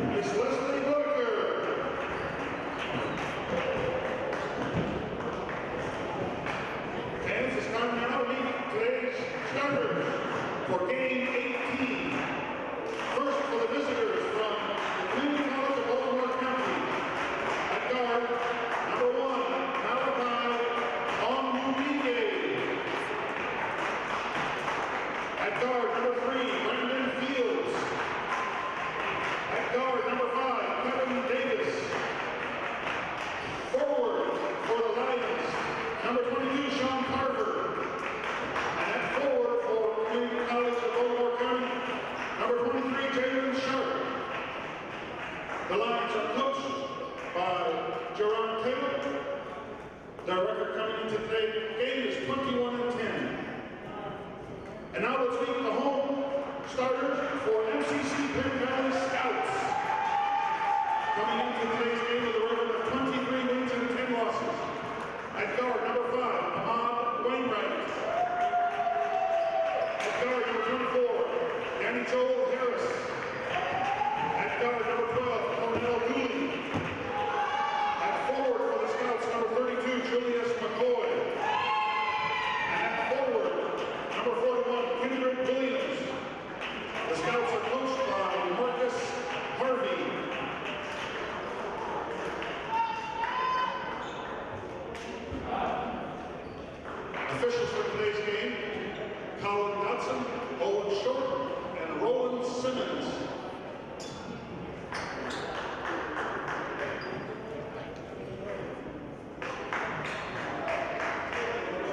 Miss Leslie Whitaker. And it's time now to meet today's starters for game 18. First for the visitors from the Community College of Baltimore County. At guard, number 1, Malachi Onwuike. At guard, number 3, Brandon Fields. At guard, number 5, Kevin Davis. Forward for the Lions, number 22, Sean Carver. And at forward for Community College of Baltimore County, number 23, Jalen Sharp. The Lions are coached by Jerron Taylor. Their record coming into today's game is 21-10. And now let's meet the home starters for MCC Penn Valley Scouts. Coming into today's game with a record of 23 wins and 10 losses. At guard, number 5, Ahmad Wainwright. At guard, number 24, Danny Joel Harris. At guard, number 12, Cornell Dooley. At forward for the Scouts, number 32, Julius McCoy. And at forward, number 41, Kendrick Williams. The Scouts are coached by Marcus Harvey. Officials for today's game, Colin Dodson, Owen Short, and Roland Simmons.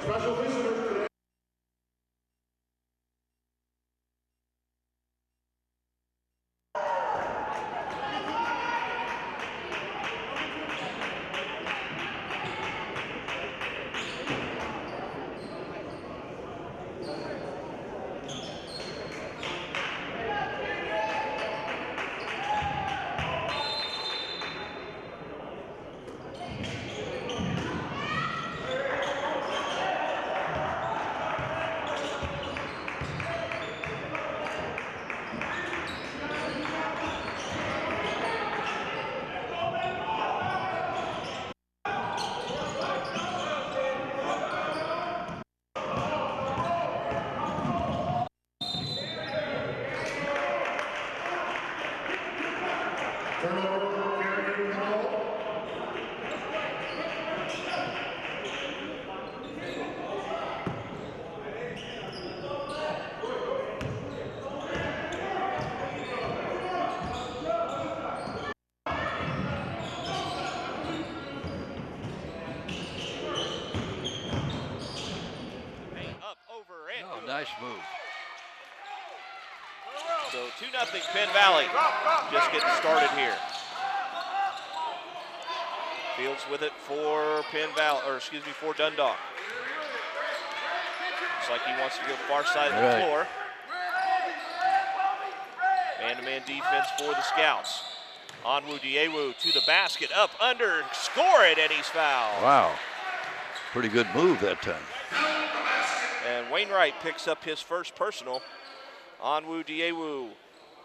Special visitors today. Turnover, carrying the ball. Up, over, and Oh, nice move. So 2-0 Penn Valley, just getting started here. Fields with it for Penn Valley, or excuse me, for Dundalk. Looks like he wants to go far side of the floor. Man-to-man defense for the Scouts. Onwuike to the basket, up, under, score it, and he's fouled. Wow. Pretty good move that time. And Wainwright picks up his first personal. Onwuike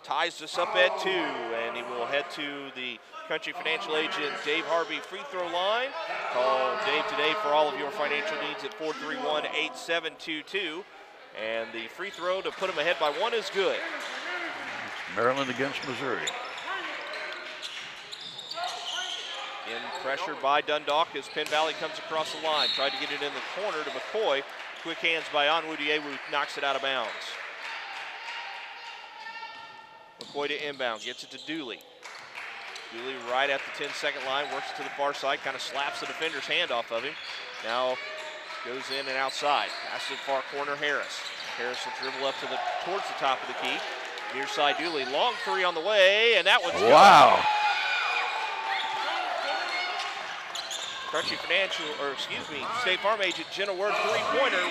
ties this up at 2, and he will head to the Country Financial agent Dave Harvey free throw line. Call Dave today for all of your financial needs at 431-8722. And the free throw to put him ahead by 1 is good. Maryland against Missouri. In pressure by Dundalk as Penn Valley comes across the line. Tried to get it in the corner to McCoy. Quick hands by Onwuike, knocks it out of bounds. McCoy to inbound, gets it to Dooley. Dooley right at the 10-second line, works it to the far side, kind of slaps the defender's hand off of him. Now goes in and outside. Passes to the far corner, Harris. Harris will dribble up towards the top of the key. Near side Dooley, long 3 on the way, and that one's good. Wow. Country Financial, State Farm agent Jenna Word 3-pointer,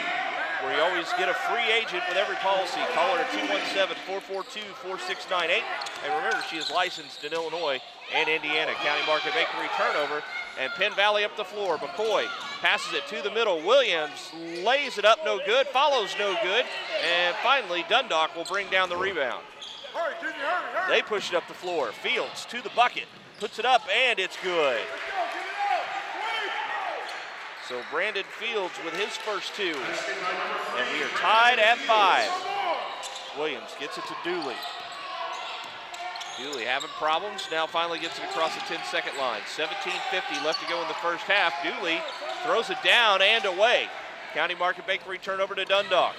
where you always get a free agent with every policy. Call her at 217-442-4698. And remember, she is licensed in Illinois and Indiana. County Market Bakery turnover, and Penn Valley up the floor. McCoy passes it to the middle. Williams lays it up, no good, follows no good, and finally Dundalk will bring down the rebound. They push it up the floor. Fields to the bucket. Puts it up, and it's good. So Brandon Fields with his first 2. And we are tied at 5. Williams gets it to Dooley. Dooley having problems. Now finally gets it across the 10-second line. 17:50 left to go in the first half. Dooley throws it down and away. County Market Bakery turnover to Dundalk.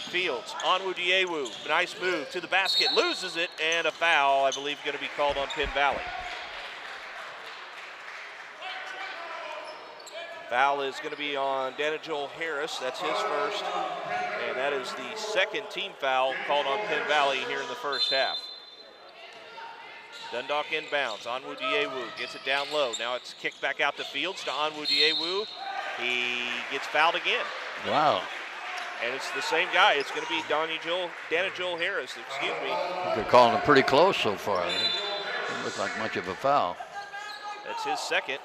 Fields, Onwu Diewu, nice move to the basket, loses it, and a foul, I believe, going to be called on Penn Valley. Foul is going to be on Daniel Harris, that's his first, and that is the second team foul called on Penn Valley here in the first half. Dundalk inbounds, Onwu Diewu gets it down low. Now it's kicked back out to Fields to Onwu Diewu. He gets fouled again. Wow. And it's the same guy. It's going to be Daniel Harris, excuse me. They're calling him pretty close so far. Doesn't look like much of a foul. That's his second,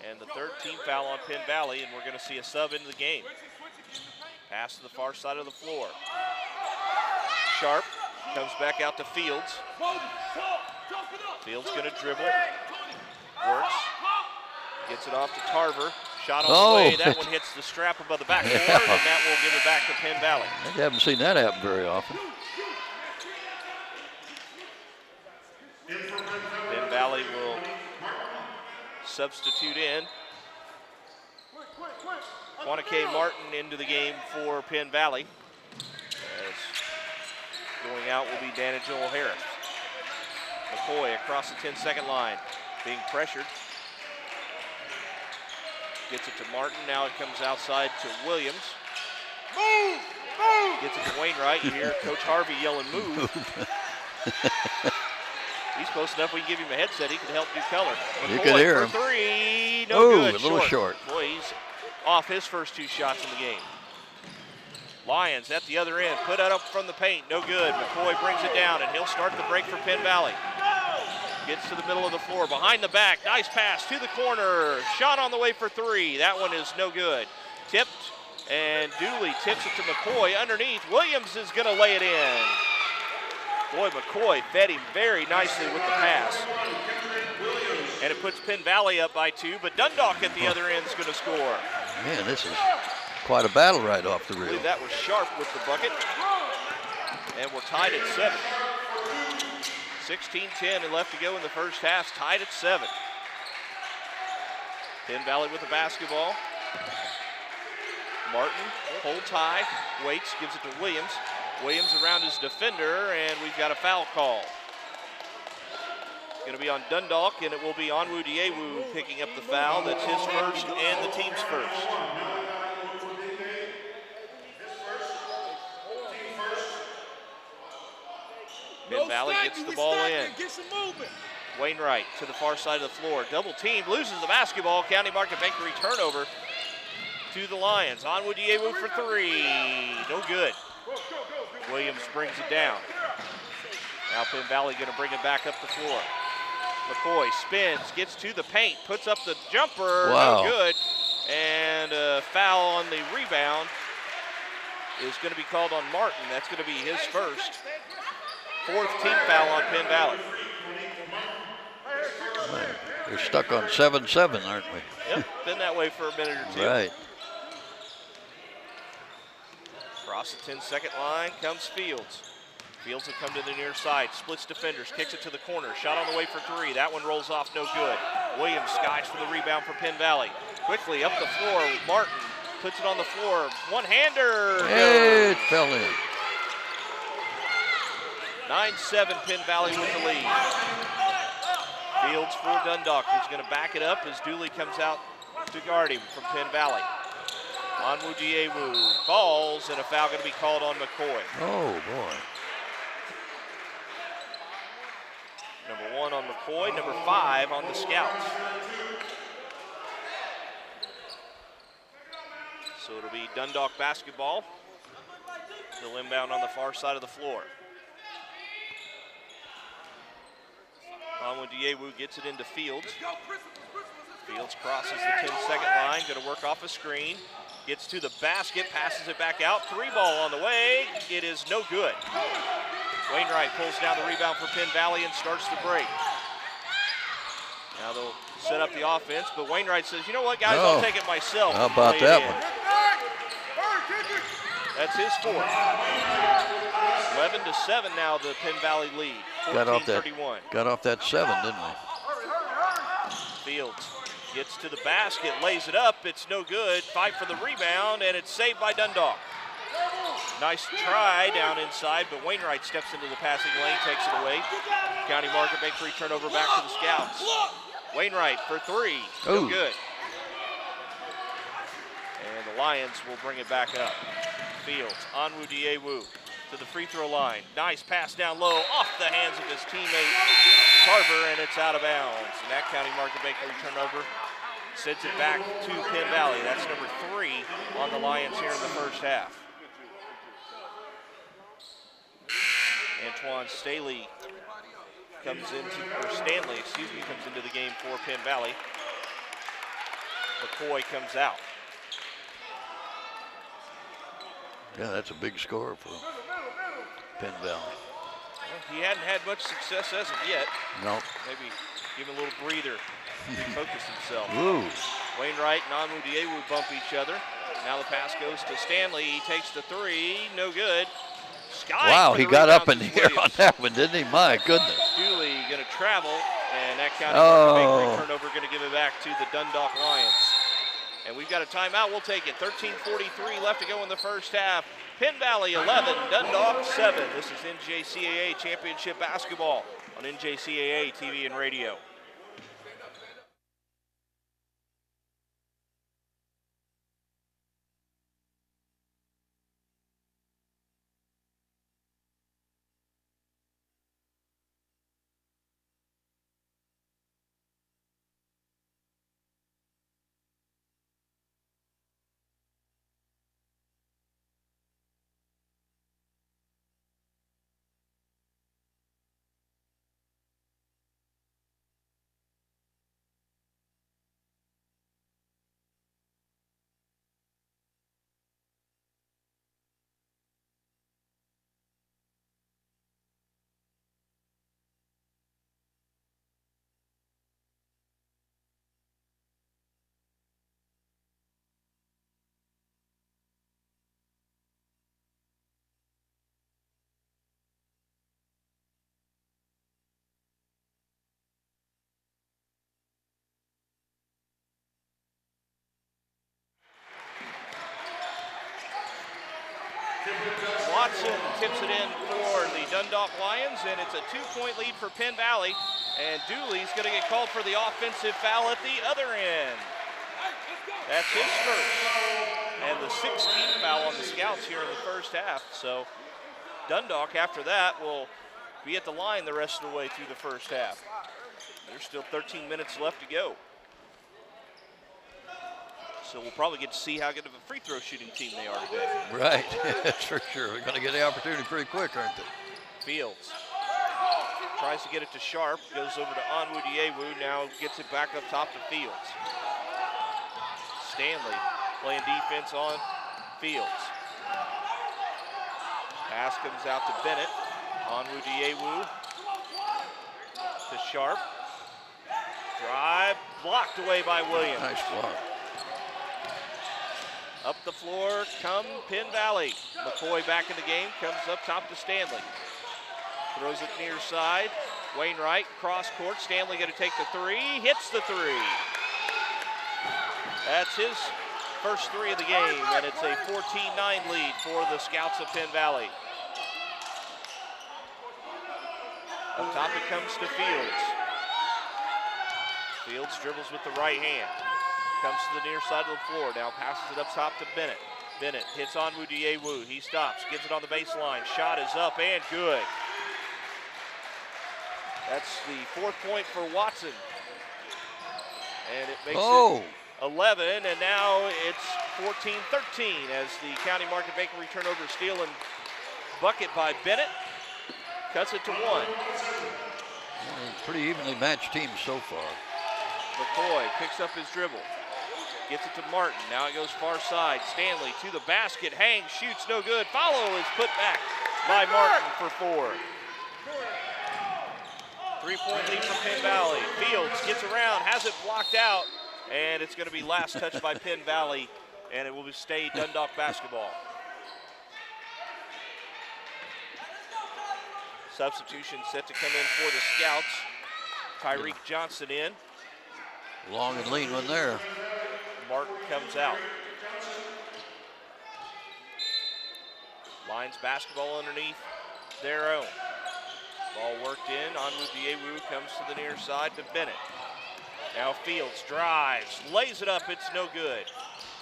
and the third team foul on Penn Valley, and we're going to see a sub into the game. Pass to the far side of the floor. Sharp comes back out to Fields. Fields going to dribble. Works. Gets it off to Tarver. Shot on the way. That one hits the strap above the backboard, and that will give it back to Penn Valley. I haven't seen that happen very often. Penn Valley will substitute in. Quantique Martin into the game for Penn Valley. As going out will be Daniel Harris. McCoy across the 10-second line, being pressured. Gets it to Martin. Now it comes outside to Williams. Move! Move! Gets it to Wainwright. You hear Coach Harvey yelling, move. He's close enough we can give him a headset. He can help do color. You can hear him. For 3. No good. A little short. Boy, he's off his first 2 shots in the game. Lions at the other end. Put it up from the paint. No good. McCoy brings it down, and he'll start the break for Penn Valley. Gets to the middle of the floor, behind the back, nice pass to the corner. Shot on the way for 3. That one is no good. Tipped, and Dooley tips it to McCoy underneath. Williams is going to lay it in. Boy, McCoy fed him very nicely with the pass. And it puts Penn Valley up by 2, but Dundalk at the other end is going to score. Man, this is quite a battle right off the I reel. believe that was Sharp with the bucket. And we're tied at 7. 16-10 and left to go in the first half, tied at 7. Penn Valley with the basketball. Martin, hold high, waits, gives it to Williams. Williams around his defender, and we've got a foul call. It's going to be on Dundalk, and it will be Onwu Diewu picking up the foul. That's his first and the team's first. Penn Valley gets the ball in. Wainwright to the far side of the floor. Double team, loses the basketball. County Market Bakery turnover to the Lions. Onwu Diewu for 3. No good. Williams brings it down. Now Penn Valley going to bring it back up the floor. McCoy spins, gets to the paint, puts up the jumper. Wow. No good. And a foul on the rebound is going to be called on Martin. That's going to be his first. 4th team foul on Penn Valley. We're stuck on 7-7, aren't we? Yep, been that way for a minute or 2. Right. Across the 10-second line comes Fields. Fields will come to the near side, splits defenders, kicks it to the corner. Shot on the way for 3. That one rolls off, no good. Williams skies for the rebound for Penn Valley. Quickly up the floor, Martin puts it on the floor. One-hander. Hey, it fell in. 9-7, Penn Valley with the lead. Fields for Dundalk, who's going to back it up as Dooley comes out to guard him from Penn Valley. Onwu Diewu falls, and a foul going to be called on McCoy. Oh, boy. Number 1 on McCoy, number 5 on the Scouts. So it'll be Dundalk basketball. They'll inbound on the far side of the floor. Onwu Diewu gets it into Fields. Fields crosses the 10-second line, going to work off a screen. Gets to the basket, passes it back out. 3 ball on the way. It is no good. Wainwright pulls down the rebound for Penn Valley and starts the break. Now they'll set up the offense, but Wainwright says, you know what, guys, I'll take it myself. How and about lay it that in. one? That's his fourth. 11-7 now, the Penn Valley lead. Got off 14-31. that 7, didn't we? Fields gets to the basket, lays it up. It's no good. Fight for the rebound, and it's saved by Dundalk. Nice try down inside, but Wainwright steps into the passing lane, takes it away. County Market Bakery turnover back to the Scouts. Wainwright for three. No Ooh. good. And the Lions will bring it back up. Fields, Onwu Diewu to the free throw line. Nice pass down low off the hands of his teammate Carver, and it's out of bounds. And that County Market Bakery turnover sends it back to Penn Valley. That's number 3 on the Lions here in the first half. Antoine Stanley comes into the game for Penn Valley. McCoy comes out. Yeah, that's a big score for Penn Valley. Well, he hadn't had much success as of yet. No. Maybe give him a little breather, refocus himself. Ooh. Wainwright and Onwu Diewu bump each other. Now the pass goes to Stanley. He takes the three, no good. Sky Wow, for he the got up in rebound the is air on Williams. that one, didn't he? My goodness. Dooley going to travel, and that County Market Bakery Oh. turnover going to give it back to the Dundalk Lions. And we've got a timeout. We'll take it. 13:43 left to go in the first half. Penn Valley 11, Dundalk 7. This is NJCAA Championship Basketball on NJCAA TV and radio. Watson tips it in for the Dundalk Lions, and it's a 2-point lead for Penn Valley. And Dooley's going to get called for the offensive foul at the other end. That's his first. And the 16th foul on the Scouts here in the first half. So Dundalk, after that, will be at the line the rest of the way through the first half. There's still 13 minutes left to go. So we'll probably get to see how good of a free throw shooting team they are today. Right, that's for sure. We're going to get the opportunity pretty quick, aren't they? Fields tries to get it to Sharp, goes over to Onwu Diewu, now gets it back up top to Fields. Stanley playing defense on Fields. Pass comes out to Bennett. Onwu Diewu to Sharp. Drive, blocked away by Williams. Nice block. Up the floor come Penn Valley. McCoy back in the game, comes up top to Stanley. Throws it near side. Wainwright, cross court. Stanley going to take the three, hits the three. That's his first three of the game, and it's a 14-9 lead for the Scouts of Penn Valley. Up top it comes to Fields. Fields dribbles with the right hand. Comes to the near side of the floor, now passes it up top to Bennett. Bennett hits Onwu Diewu, he stops, gets it on the baseline. Shot is up and good. That's the 4th point for Watson. And it makes it 11, and now it's 14-13 as the County Market Bakery turnover steal and bucket by Bennett. Cuts it to 1. Well, pretty evenly matched teams so far. McCoy picks up his dribble. Gets it to Martin. Now it goes far side. Stanley to the basket. Hangs, shoots, no good. Follow is put back by Martin for 4. 3-point lead for Penn Valley. Fields gets around, has it blocked out, and it's going to be last touched by Penn Valley, and it will stay Dundalk basketball. Substitution set to come in for the Scouts. Tyreek Johnson in. Long and lean one there. Martin comes out. Lions basketball underneath their own. Ball worked in. Onwu comes to the near side to Bennett. Now Fields drives, lays it up, it's no good.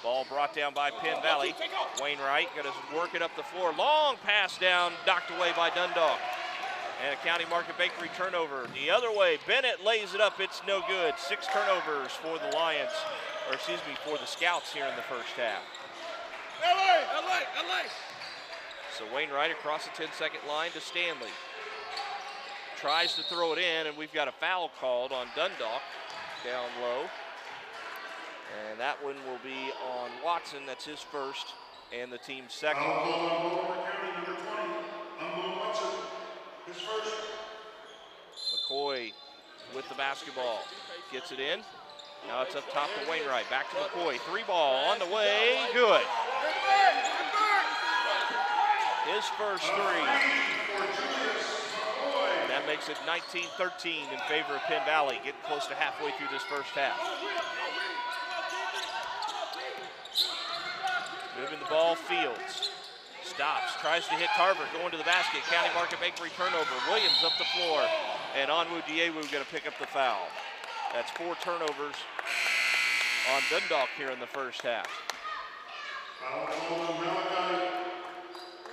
Ball brought down by Penn Valley. Wainwright going to work it up the floor. Long pass down, knocked away by Dundalk. And a County Market Bakery turnover. The other way, Bennett lays it up, it's no good. 6 turnovers for the Lions, or excuse me, for the Scouts here in the first half. So Wainwright across the 10-second line to Stanley. Tries to throw it in, and we've got a foul called on Dundalk down low. And that one will be on Watson. That's his first and the team's second. McCoy with the basketball. Gets it in. Now it's up top to Wainwright. Back to McCoy. 3-ball on the way. Good. His first 3. That makes it 19-13 in favor of Penn Valley, getting close to halfway through this first half. Moving the ball, Fields. Stops, tries to hit Tarver, going to the basket. County Market Bakery turnover. Williams up the floor, and Onwu going to pick up the foul. That's 4 turnovers on Dundalk here in the first half.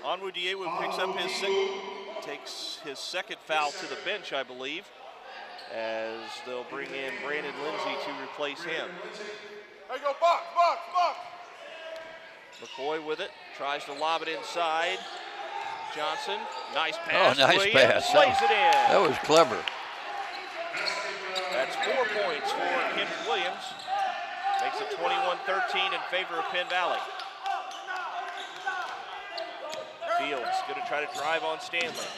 Onwu picks up takes his second foul to the bench, I believe, as they'll bring in Brandon Lindsay to replace him. There you go, box. McCoy with it, tries to lob it inside. Johnson, nice pass. Oh, nice Williams pass. lays it in. That was clever. That's 4 points for Kendrick Williams. Makes it 21-13 in favor of Penn Valley. Fields going to try to drive on Stanley.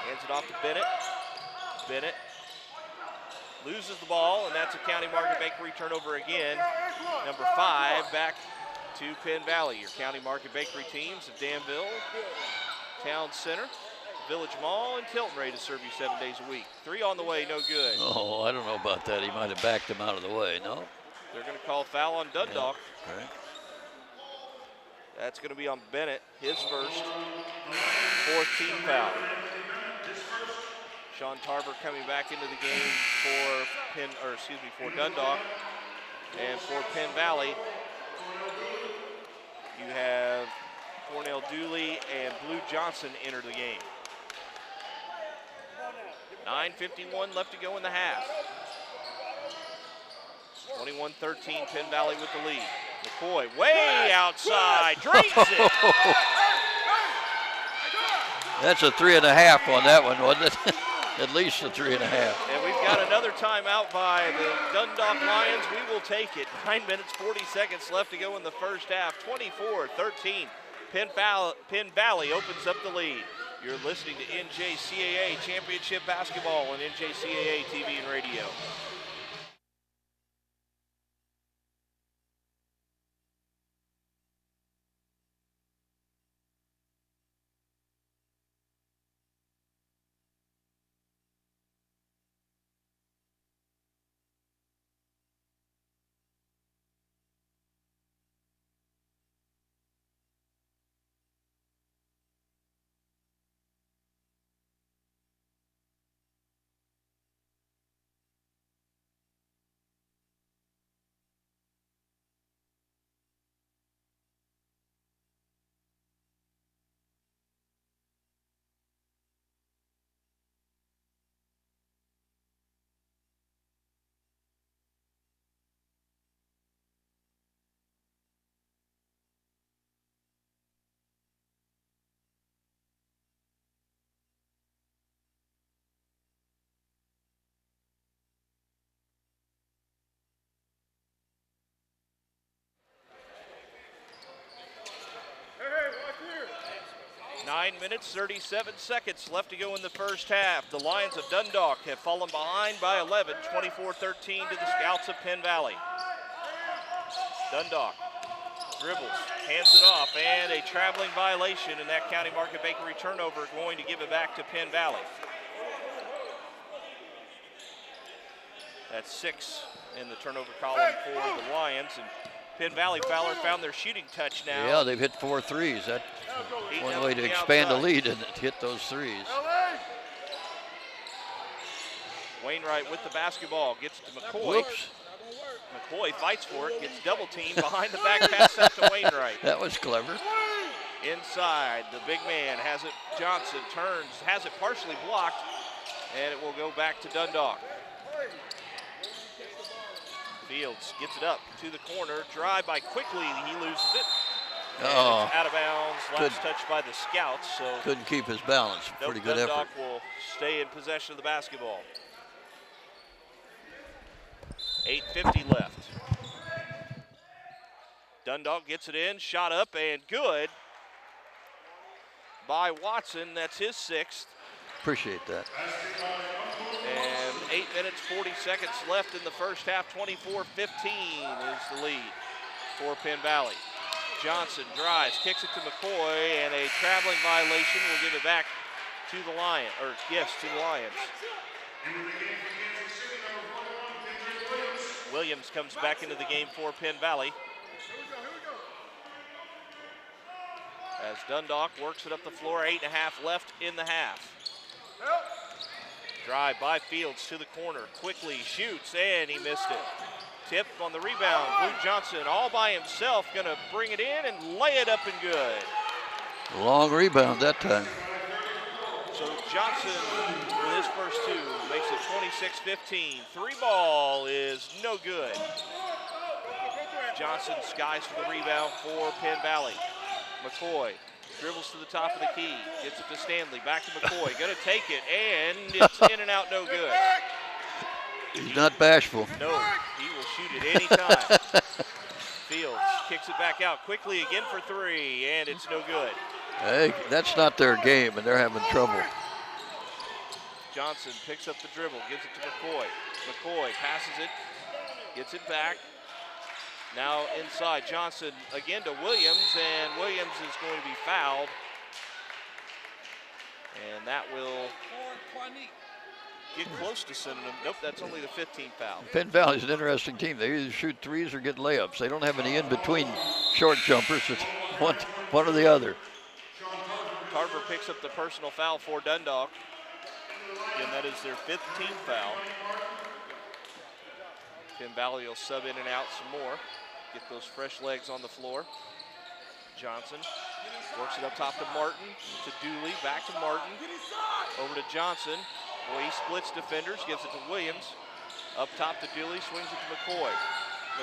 Hands it off to Bennett. Bennett loses the ball, and that's a County Market Bakery turnover again. Number 5 back to Penn Valley. Your County Market Bakery teams of Danville, Town Center, Village Mall, and Tilton ready to serve you 7 days a week. 3 on the way, no good. Oh, I don't know about that. He might have backed him out of the way, no? They're going to call foul on Dundalk. Yeah, right. That's going to be on Bennett, his first, 4th team foul. Sean Tarver coming back into the game for Dundalk. And for Penn Valley, you have Cornell Dooley and Blue Johnson enter the game. 9:51 left to go in the half. 21-13, Penn Valley with the lead. McCoy way outside, drains it. That's a 3.5 on that one, wasn't it? At least a 3.5. And we've got another timeout by the Dundalk Lions. We will take it. 9 minutes, 40 seconds left to go in the first half. 24-13. Penn Valley opens up the lead. You're listening to NJCAA Championship Basketball on NJCAA TV and radio. 9 minutes, 37 seconds left to go in the first half. The Lions of Dundalk have fallen behind by 11, 24-13 to the Scouts of Penn Valley. Dundalk dribbles, hands it off, and a traveling violation, and that County Market Bakery turnover going to give it back to Penn Valley. That's 6 in the turnover column for the Lions, and Penn Valley Fowler found their shooting touch now. Yeah, they've hit 4 threes. That's one way to expand the lead and hit those threes. Wainwright with the basketball, gets it to McCoy. Whoops. McCoy fights for it, gets double teamed behind the back pass out to Wainwright. That was clever. Inside, the big man has it. Johnson turns, has it partially blocked, and it will go back to Dundalk. Fields gets it up to the corner, drive by Quickly, he loses it. And it's out of bounds, last touch by the Scouts, so couldn't keep his balance. Pretty good Dundalk effort. will stay in possession of the basketball. 8:50 left. Dundalk gets it in, shot up and good by Watson. That's his 6th. Appreciate that. And 8 minutes, 40 seconds left in the first half. 24-15 is the lead for Penn Valley. Johnson drives, kicks it to McCoy, and a traveling violation will give it back to the Lions. Williams comes back into the game for Penn Valley. As Dundalk works it up the floor, 8.5 left in the half. Drive by Fields to the corner, quickly shoots, and he missed it. Tip on the rebound, Blue Johnson all by himself, gonna bring it in and lay it up and good. Long rebound that time. So Johnson, with his first 2, makes it 26-15. 3-ball is no good. Johnson skies for the rebound for Penn Valley. McCoy dribbles to the top of the key, gets it to Stanley, back to McCoy, gonna take it, and it's in and out, no good. He's not bashful. No, he will shoot it anytime. Fields kicks it back out quickly again for 3, and it's no good. Hey, that's not their game, and they're having trouble. Johnson picks up the dribble, gives it to McCoy. McCoy passes it, gets it back. Now inside, Johnson again to Williams, and Williams is going to be fouled. And that will get close to sending him. Nope, that's only the 15th foul. Penn Valley's an interesting team. They either shoot threes or get layups. They don't have any in-between short jumpers. It's one or the other. Carver picks up the personal foul for Dundalk. Again, that is their 15th foul. Penn Valley will sub in and out some more. Get those fresh legs on the floor. Johnson works it up top to Martin, to Dooley, back to Martin, over to Johnson. Boy, he splits defenders, gives it to Williams. Up top to Dooley, swings it to McCoy.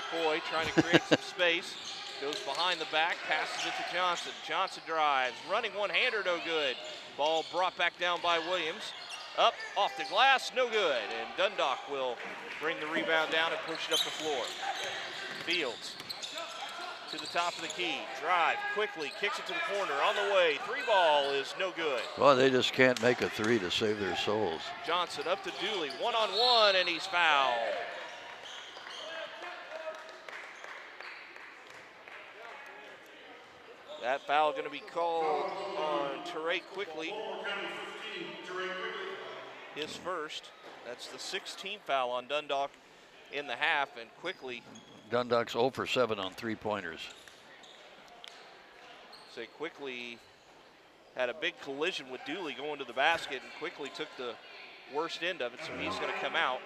McCoy trying to create some space, goes behind the back, passes it to Johnson. Johnson drives, running one-hander, no good. Ball brought back down by Williams. Up, off the glass, no good. And Dundalk will bring the rebound down and push it up the floor. Fields to the top of the key, drive quickly, kicks it to the corner, on the way, 3-ball is no good. Well, they just can't make a 3 to save their souls. Johnson up to Dooley, one-on-one, and he's fouled. That foul going to be called on Teray Quickly. His first. That's the 16th foul on Dundalk in the half, and Quickly. Dundalk's 0 for 7 on 3-pointers. So Quickly had a big collision with Dooley going to the basket, and Quickly took the worst end of it, so he's going to come out.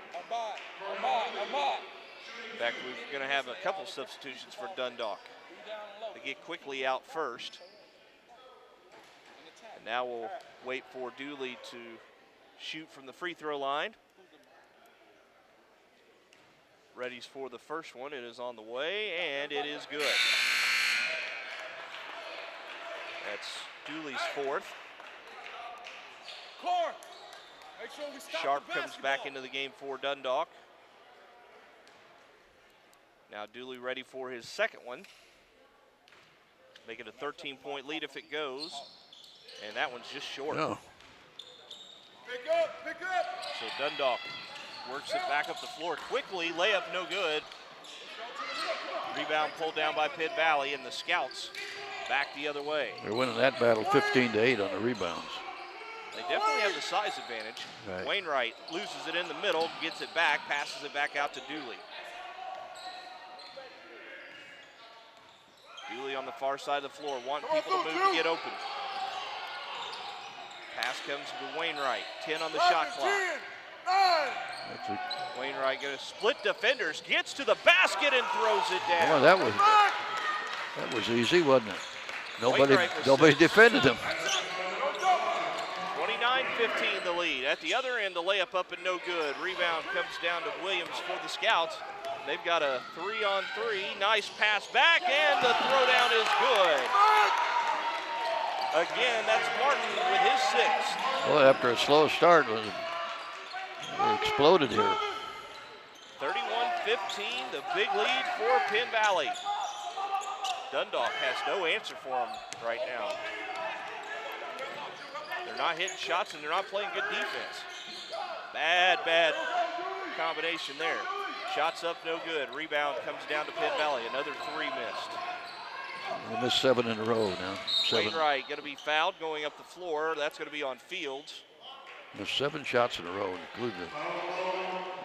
In fact, we're going to have a couple substitutions for Dundalk. They get Quickly out first. And now we'll wait for Dooley to shoot from the free throw line. Ready's for the first one. It is on the way, and it is good. That's Dooley's 4th. Sharp comes back into the game for Dundalk. Now Dooley ready for his second one. Make it a 13-point lead if it goes. And that one's just short. No. Pick up, pick up. So Dundalk works it back up the floor quickly. Layup no good. Rebound pulled down by Pitt Valley, and the Scouts back the other way. They're winning that battle 15-8 on the rebounds. They definitely have the size advantage. Right. Wainwright loses it in the middle, gets it back, passes it back out to Dooley. Dooley on the far side of the floor, want people to move to get open. Pass comes to Wainwright, 10 on the shot clock. 10, 9. That's a, Wainwright gonna split defenders, gets to the basket and throws it oh, down. that was easy, wasn't it? Wainwright was Nobody six. defended him. 29-15 the lead. At the other end, the layup up and no good. Rebound comes down to Williams for the Scouts. They've got a 3-on-3. Nice pass back, and the throwdown is good. Again, that's Martin with his sixth. Well, after a slow start, it exploded here. 31-15, the big lead for Penn Valley. Dundalk has no answer for them right now. They're not hitting shots and they're not playing good defense. Bad combination there. Shots up, no good. Rebound comes down to Penn Valley. Another three missed. They missed 7 in a row now. 7. Wainwright going to be fouled going up the floor. That's going to be on Fields. Missed 7 shots in a row, including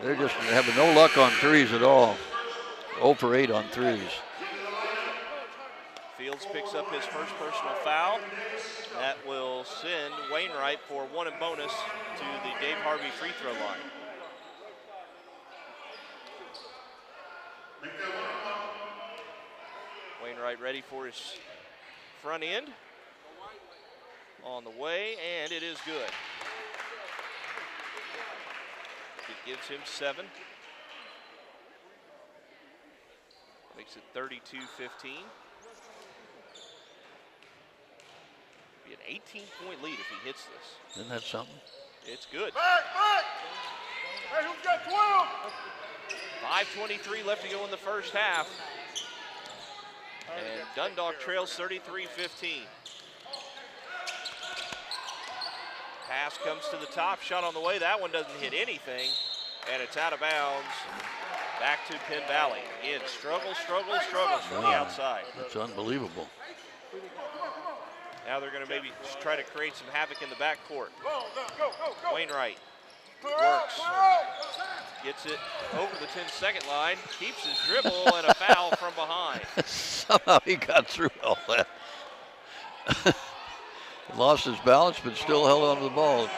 they're just having no luck on threes at all. 0 for 8 on threes. Fields picks up his first personal foul. That will send Wainwright for one and bonus to the Dave Harvey free throw line. Wainwright ready for his front end. On the way, and it is good. It gives him 7. Makes it 32-15. Be an 18-point lead if he hits this. Isn't that something? It's good. Back. Hey, who's got 12? 5:23 left to go in the first half. And Dundalk trails 33-15. Pass comes to the top, shot on the way. That one doesn't hit anything, and it's out of bounds. Back to Penn Valley. Again, struggles from the outside. That's unbelievable. Now they're going to maybe try to create some havoc in the backcourt. Go. Wainwright Clear out. gets it over the 10-second line, keeps his dribble, and a foul from behind. Somehow he got through all that. Lost his balance, but still held on to the ball.